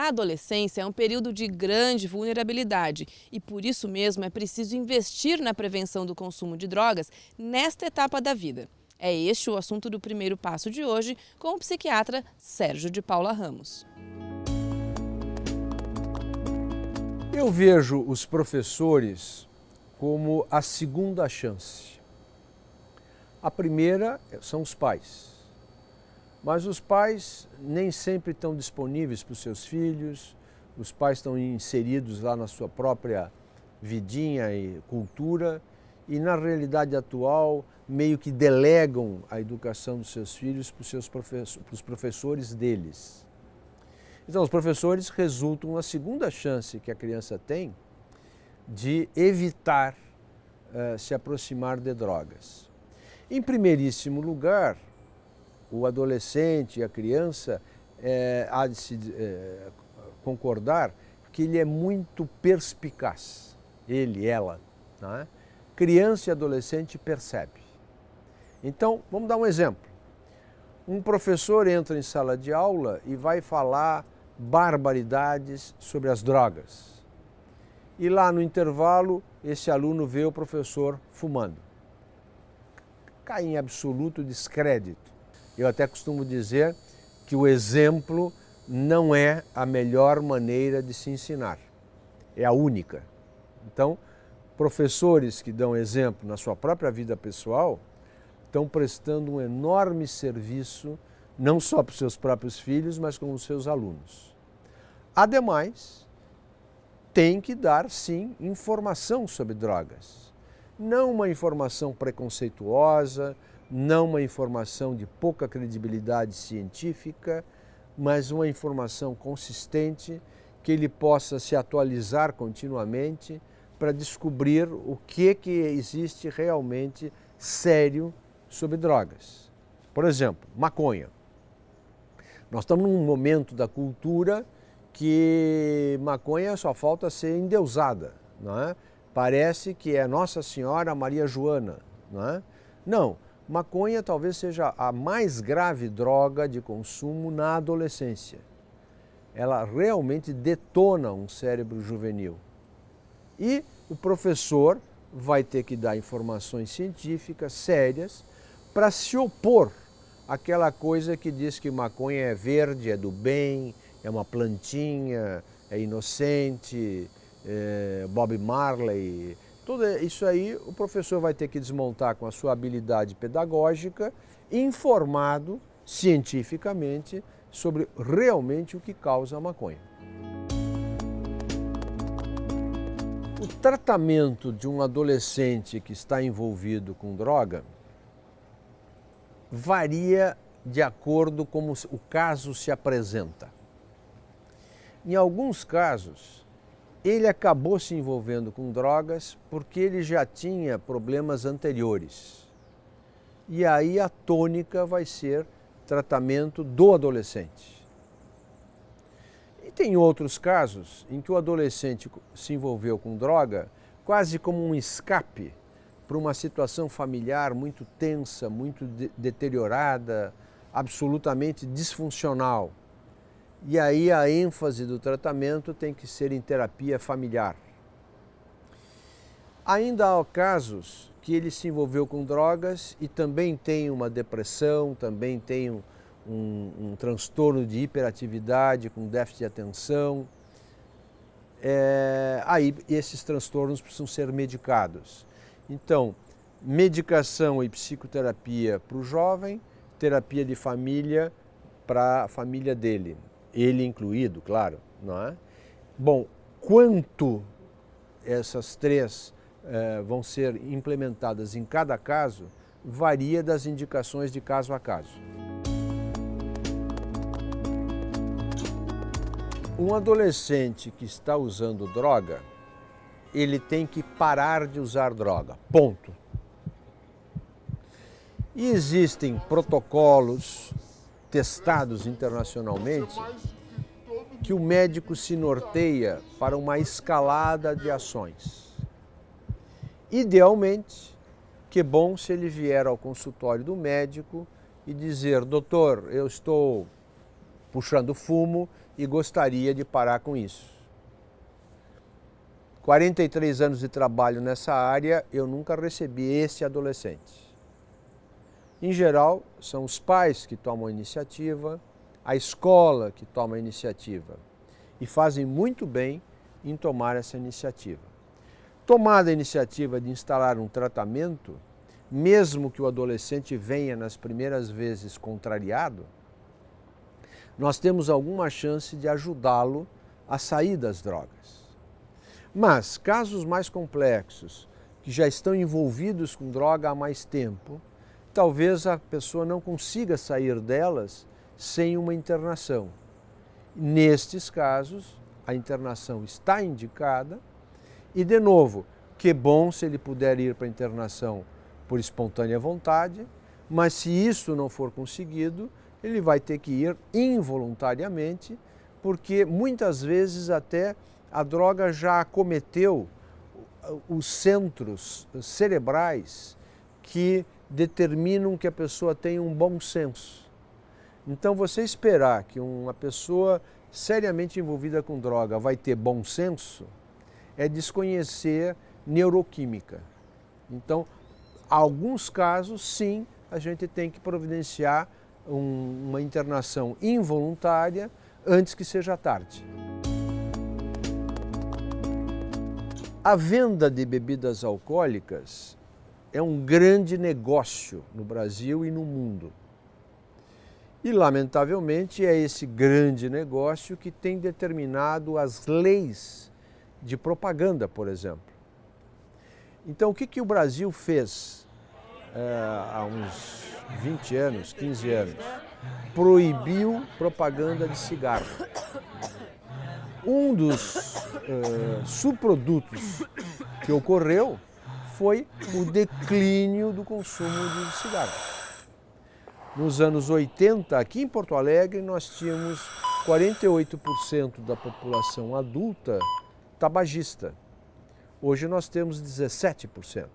A adolescência é um período de grande vulnerabilidade e, por isso mesmo, é preciso investir na prevenção do consumo de drogas nesta etapa da vida. É este o assunto do Primeiro Passo de hoje com o psiquiatra Sérgio de Paula Ramos. Eu vejo os professores como a segunda chance. A primeira são os pais. Mas os pais nem sempre estão disponíveis para os seus filhos, os pais estão inseridos lá na sua própria vidinha e cultura e na realidade atual meio que delegam a educação dos seus filhos para os professores deles. Então os professores resultam na segunda chance que a criança tem de evitar se aproximar de drogas. Em primeiríssimo lugar, o adolescente e a criança há de se concordar que ele é muito perspicaz, ele, ela. Não é? Criança e adolescente percebe. Então, vamos dar um exemplo. Um professor entra em sala de aula e vai falar barbaridades sobre as drogas. E lá no intervalo, esse aluno vê o professor fumando. Cai em absoluto descrédito. Eu até costumo dizer que o exemplo não é a melhor maneira de se ensinar, é a única. Então, professores que dão exemplo na sua própria vida pessoal estão prestando um enorme serviço, não só para os seus próprios filhos, mas com os seus alunos. Ademais, tem que dar, sim, informação sobre drogas. Não uma informação preconceituosa, não uma informação de pouca credibilidade científica, mas uma informação consistente que ele possa se atualizar continuamente para descobrir o que existe realmente sério sobre drogas. Por exemplo, maconha. Nós estamos num momento da cultura que maconha só falta ser endeusada, não é? Parece que é Nossa Senhora Maria Joana, não é? Não. Maconha talvez seja a mais grave droga de consumo na adolescência. Ela realmente detona um cérebro juvenil. E o professor vai ter que dar informações científicas sérias para se opor àquela coisa que diz que maconha é verde, é do bem, é uma plantinha, é inocente, Bob Marley. Tudo isso aí o professor vai ter que desmontar com a sua habilidade pedagógica, informado cientificamente sobre realmente o que causa a maconha. O tratamento de um adolescente que está envolvido com droga varia de acordo com como o caso se apresenta. Em alguns casos, ele acabou se envolvendo com drogas porque ele já tinha problemas anteriores. E aí a tônica vai ser tratamento do adolescente. E tem outros casos em que o adolescente se envolveu com droga quase como um escape para uma situação familiar muito tensa, muito deteriorada, absolutamente disfuncional. E aí a ênfase do tratamento tem que ser em terapia familiar. Ainda há casos que ele se envolveu com drogas e também tem uma depressão, também tem um transtorno de hiperatividade com déficit de atenção. Aí esses transtornos precisam ser medicados. Então, medicação e psicoterapia para o jovem, terapia de família para a família dele. Ele incluído, claro, não é? Bom, quanto essas três vão ser implementadas em cada caso, varia das indicações de caso a caso. Um adolescente que está usando droga, ele tem que parar de usar droga, ponto. E existem protocolos testados internacionalmente que o médico se norteia para uma escalada de ações. Idealmente, que bom se ele vier ao consultório do médico e dizer: doutor, eu estou puxando fumo, e gostaria de parar com isso. 43 anos de trabalho nessa área, eu nunca recebi esse adolescente. Em geral, são os pais que tomam a iniciativa, a escola que toma a iniciativa e fazem muito bem em tomar essa iniciativa. Tomada a iniciativa de instalar um tratamento, mesmo que o adolescente venha nas primeiras vezes contrariado, nós temos alguma chance de ajudá-lo a sair das drogas. Mas casos mais complexos, que já estão envolvidos com droga há mais tempo, talvez a pessoa não consiga sair delas sem uma internação. Nestes casos, a internação está indicada e, de novo, que bom se ele puder ir para a internação por espontânea vontade, mas se isso não for conseguido, ele vai ter que ir involuntariamente, porque muitas vezes até a droga já acometeu os centros cerebrais que determinam que a pessoa tenha um bom senso. Então, você esperar que uma pessoa seriamente envolvida com droga vai ter bom senso é desconhecer neuroquímica. Então, alguns casos, sim, a gente tem que providenciar uma internação involuntária antes que seja tarde. A venda de bebidas alcoólicas é um grande negócio no Brasil e no mundo. E, lamentavelmente, é esse grande negócio que tem determinado as leis de propaganda, por exemplo. Então, o que o Brasil fez há uns 20 anos, 15 anos? Proibiu propaganda de cigarro. Um dos subprodutos que ocorreu foi o declínio do consumo de cigarro. Nos anos 80, aqui em Porto Alegre, nós tínhamos 48% da população adulta tabagista. Hoje nós temos 17%.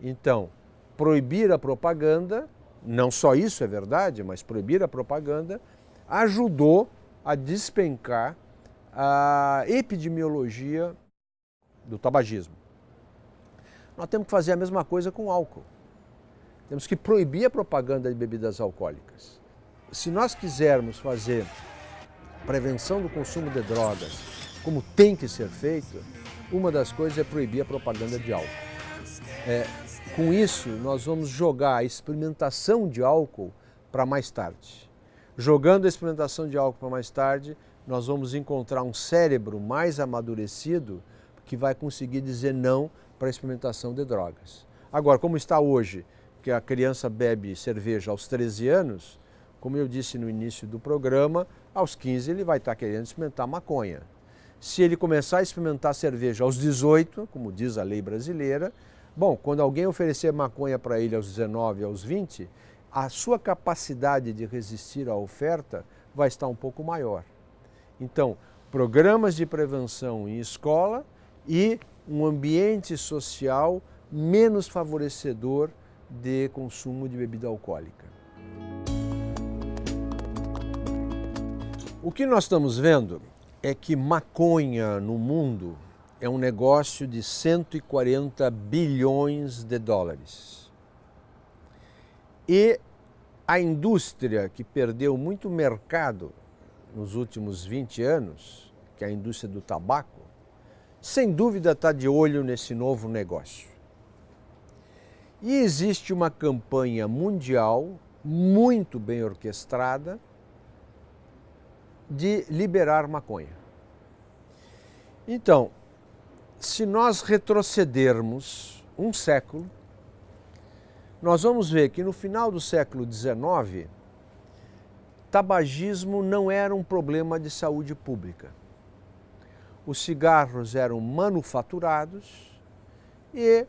Então, proibir a propaganda, não só isso é verdade, mas proibir a propaganda ajudou a despencar a epidemiologia do tabagismo. Nós temos que fazer a mesma coisa com o álcool. Temos que proibir a propaganda de bebidas alcoólicas. Se nós quisermos fazer prevenção do consumo de drogas, como tem que ser feito, uma das coisas é proibir a propaganda de álcool. Com isso, nós vamos jogar a experimentação de álcool para mais tarde. Jogando a experimentação de álcool para mais tarde, nós vamos encontrar um cérebro mais amadurecido que vai conseguir dizer não para a experimentação de drogas. Agora, como está hoje, que a criança bebe cerveja aos 13 anos, como eu disse no início do programa, aos 15 ele vai estar querendo experimentar maconha. Se ele começar a experimentar cerveja aos 18, como diz a lei brasileira, bom, quando alguém oferecer maconha para ele aos 19, aos 20, a sua capacidade de resistir à oferta vai estar um pouco maior. Então, programas de prevenção em escola e um ambiente social menos favorecedor de consumo de bebida alcoólica. O que nós estamos vendo é que maconha no mundo é um negócio de 140 bilhões de dólares. E a indústria que perdeu muito mercado nos últimos 20 anos, que é a indústria do tabaco, sem dúvida está de olho nesse novo negócio. E existe uma campanha mundial muito bem orquestrada de liberar maconha. Então, se nós retrocedermos um século, nós vamos ver que no final do século XIX, tabagismo não era um problema de saúde pública. Os cigarros eram manufaturados e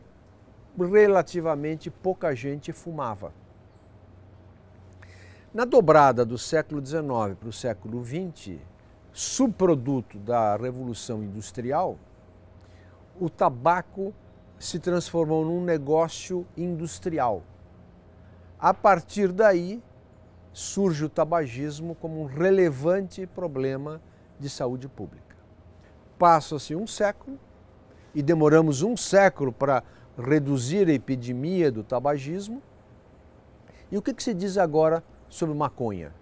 relativamente pouca gente fumava. Na dobrada do século XIX para o século XX, subproduto da Revolução Industrial, o tabaco se transformou num negócio industrial. A partir daí, surge o tabagismo como um relevante problema de saúde pública. Passa-se um século e demoramos um século para reduzir a epidemia do tabagismo. E o que se diz agora sobre maconha?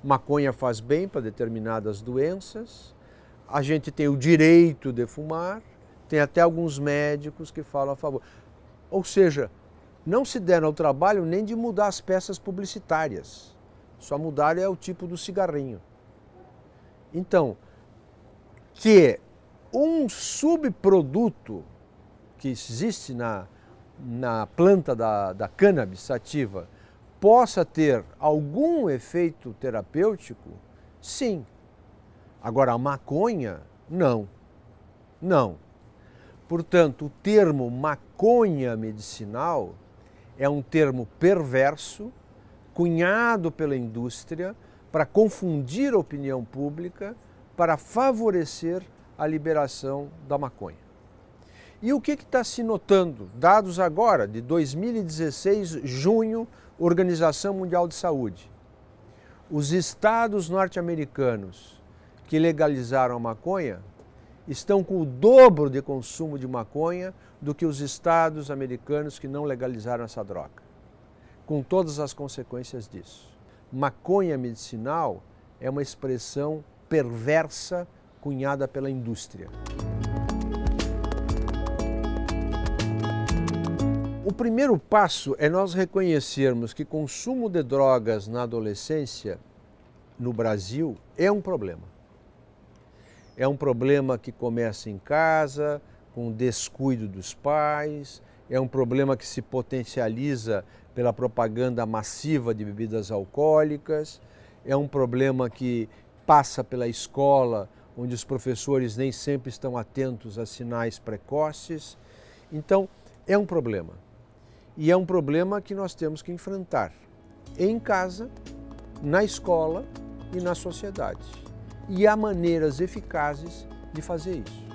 Maconha faz bem para determinadas doenças, a gente tem o direito de fumar, tem até alguns médicos que falam a favor. Ou seja, não se deram ao trabalho nem de mudar as peças publicitárias, só mudaram o tipo do cigarrinho. Então, que um subproduto que existe na planta da cannabis sativa possa ter algum efeito terapêutico, sim. Agora, a maconha, não. Não. Portanto, o termo maconha medicinal é um termo perverso, cunhado pela indústria para confundir a opinião pública, para favorecer a liberação da maconha. E o que está se notando? Dados agora de 2016, junho, Organização Mundial de Saúde. Os estados norte-americanos que legalizaram a maconha estão com o dobro de consumo de maconha do que os estados americanos que não legalizaram essa droga, com todas as consequências disso. Maconha medicinal é uma expressão perversa cunhada pela indústria. O primeiro passo é nós reconhecermos que consumo de drogas na adolescência no Brasil é um problema. É um problema que começa em casa, com o descuido dos pais, é um problema que se potencializa pela propaganda massiva de bebidas alcoólicas, é um problema que passa pela escola, onde os professores nem sempre estão atentos a sinais precoces. Então, é um problema. E é um problema que nós temos que enfrentar em casa, na escola e na sociedade. E há maneiras eficazes de fazer isso.